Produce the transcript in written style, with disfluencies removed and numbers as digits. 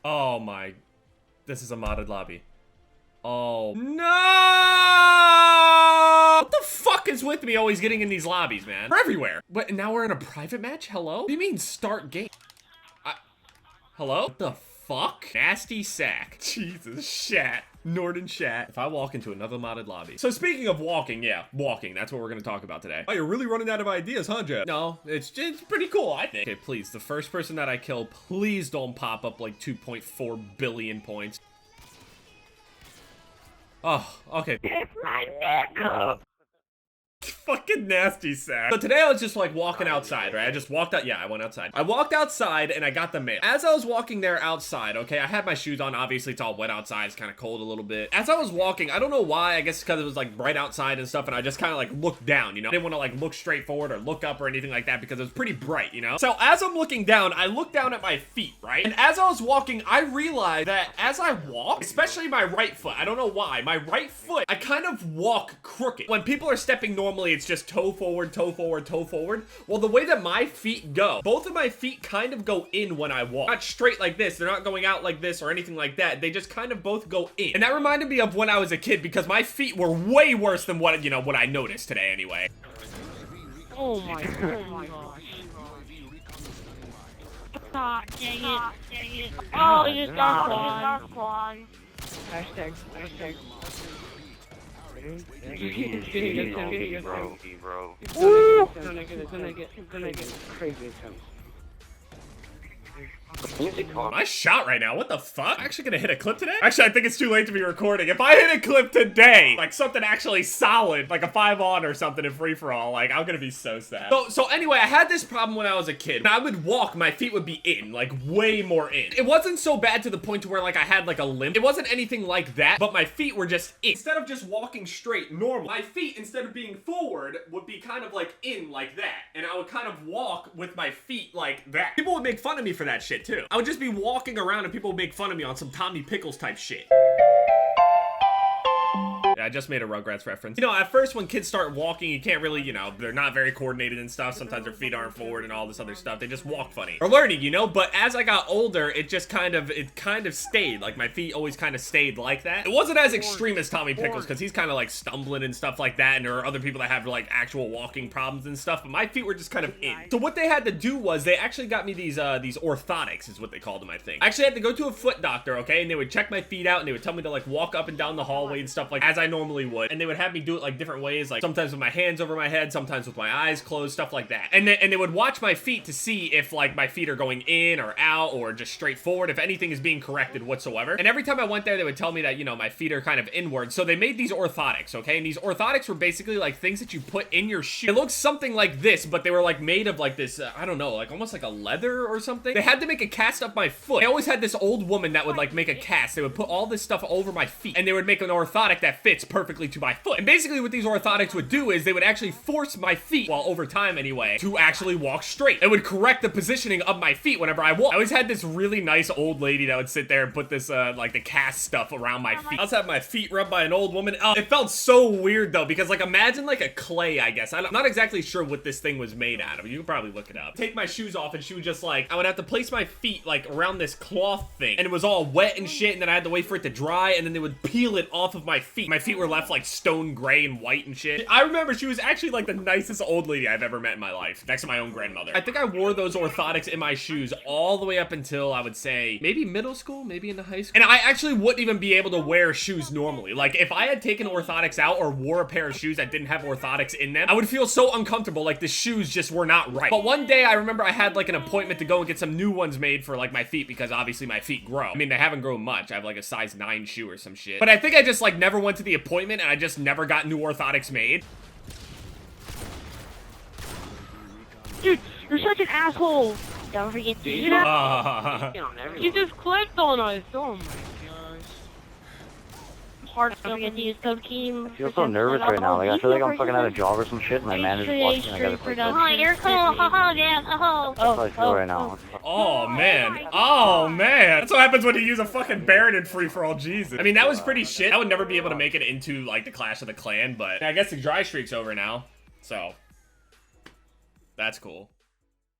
Oh my. This is a modded lobby. Oh no! What the fuck is with me always getting in these lobbies, man? We're everywhere. But now we're in a private match? Hello? What do you mean start game? Hello? What the fuck? Nasty sack. Jesus, shat. Norden shat. If I walk into another modded lobby. So speaking of walking, yeah, walking. That's what we're gonna talk about today. Oh, you're really running out of ideas, huh, Jeff? No, it's pretty cool, I think. Okay, please, the first person that I kill, please don't pop up like 2.4 billion points. Oh, okay. It's my neck. Fucking nasty sack. So today I was just like walking outside, right? I just walked out. Yeah, I went outside. I walked outside and I got the mail. As I was walking there outside, okay, I had my shoes on. Obviously, it's all wet outside. It's kind of cold a little bit. As I was walking, I don't know why. I guess because it was like bright outside and stuff, and I just kind of like looked down, you know? I didn't want to like look straight forward or look up or anything like that because it was pretty bright, you know? So as I'm looking down, I look down at my feet, right? And as I was walking, I realized that as I walk, especially my right foot, I don't know why, my right foot, I kind of walk crooked. When people are stepping normally, it's just toe forward, toe forward, toe forward. Well, the way that my feet go, both of my feet kind of go in when I walk. Not straight like this. They're not going out like this or anything like that. They just kind of both go in. And that reminded me of when I was a kid because my feet were way worse than what, you know, what I noticed today anyway. Oh my gosh. Ah, dang it. Oh, you just got one. Hashtag. Bro. Gonna get crazy. Am I shot right now? What the fuck? I'm actually gonna hit a clip today? Actually, I think it's too late to be recording. If I hit a clip today, like something actually solid, like a 5-on or something in free-for-all, like I'm gonna be so sad. So anyway, I had this problem when I was a kid. When I would walk, my feet would be in, like way more in. It wasn't so bad to the point to where like I had like a limp. It wasn't anything like that, but my feet were just in. Instead of just walking straight normal, my feet, instead of being forward, would be kind of like in like that. And I would kind of walk with my feet like that. People would make fun of me for that shit too. I would just be walking around and people would make fun of me on some Tommy Pickles type shit. Yeah, I just made a Rugrats reference. You know, at first when kids start walking, you can't really, you know, they're not very coordinated and stuff. Sometimes their feet aren't forward and all this other stuff. They just walk funny. Or learning, you know, but as I got older, it kind of stayed. Like my feet always kind of stayed like that. It wasn't as extreme as Tommy Pickles because he's kind of like stumbling and stuff like that. And there are other people that have like actual walking problems and stuff. But my feet were just kind of in. So what they had to do was they actually got me these orthotics is what they called them, I think. I actually had to go to a foot doctor, okay? And they would check my feet out and they would tell me to like walk up and down the hallway and stuff like as I normally would. And they would have me do it like different ways, like sometimes with my hands over my head, sometimes with my eyes closed, stuff like that. And they would watch my feet to see if like my feet are going in or out or just straight forward, if anything is being corrected whatsoever. And every time I went there, they would tell me that, you know, my feet are kind of inward. So they made these orthotics, okay? And these orthotics were basically like things that you put in your shoe. It looks something like this, but they were like made of like this, I don't know, like almost like a leather or something. They had to make a cast of my foot. I always had this old woman that would like make a cast. They would put all this stuff over my feet and they would make an orthotic that fits perfectly to my foot. And basically what these orthotics would do is they would actually force my feet, well, over time anyway, to actually walk straight. It would correct the positioning of my feet whenever I walk. I always had this really nice old lady that would sit there and put this, like the cast stuff around my feet. I also have my feet rubbed by an old woman. Oh, it felt so weird though, because like imagine like a clay, I guess. I'm not exactly sure what this thing was made out of. You can probably look it up. Take my shoes off and she would just like, I would have to place my feet like around this cloth thing and it was all wet and shit and then I had to wait for it to dry and then they would peel it off of my feet. My feet were left like stone gray and white and shit. I remember she was actually like the nicest old lady I've ever met in my life, next to my own grandmother. I think I wore those orthotics in my shoes all the way up until I would say maybe middle school, maybe into high school. And I actually wouldn't even be able to wear shoes normally. Like if I had taken orthotics out or wore a pair of shoes that didn't have orthotics in them, I would feel so uncomfortable, like the shoes just were not right. But one day I remember I had like an appointment to go and get some new ones made for like my feet because obviously my feet grow. I mean, they haven't grown much. I have like a size 9 shoe or some shit. But I think I just like never went to the appointment and I just never got new orthotics made. Dude, you're such an asshole. Don't forget to do that. You just clicked on us. Oh my gosh. Hard to forget to use code team. I feel so nervous right now. Like I feel like I'm fucking at a job or some shit, and my manager's watching. And I gotta play. Oh, you're cool. Oh, yeah. Oh. That's how I feel right now. Oh man. Oh man. That's what happens when you use a fucking Baron in free-for-all. Jesus. I mean, that was pretty shit. I would never be able to make it into like the Clash of the Clan, but I guess the dry streak's over now. So that's cool.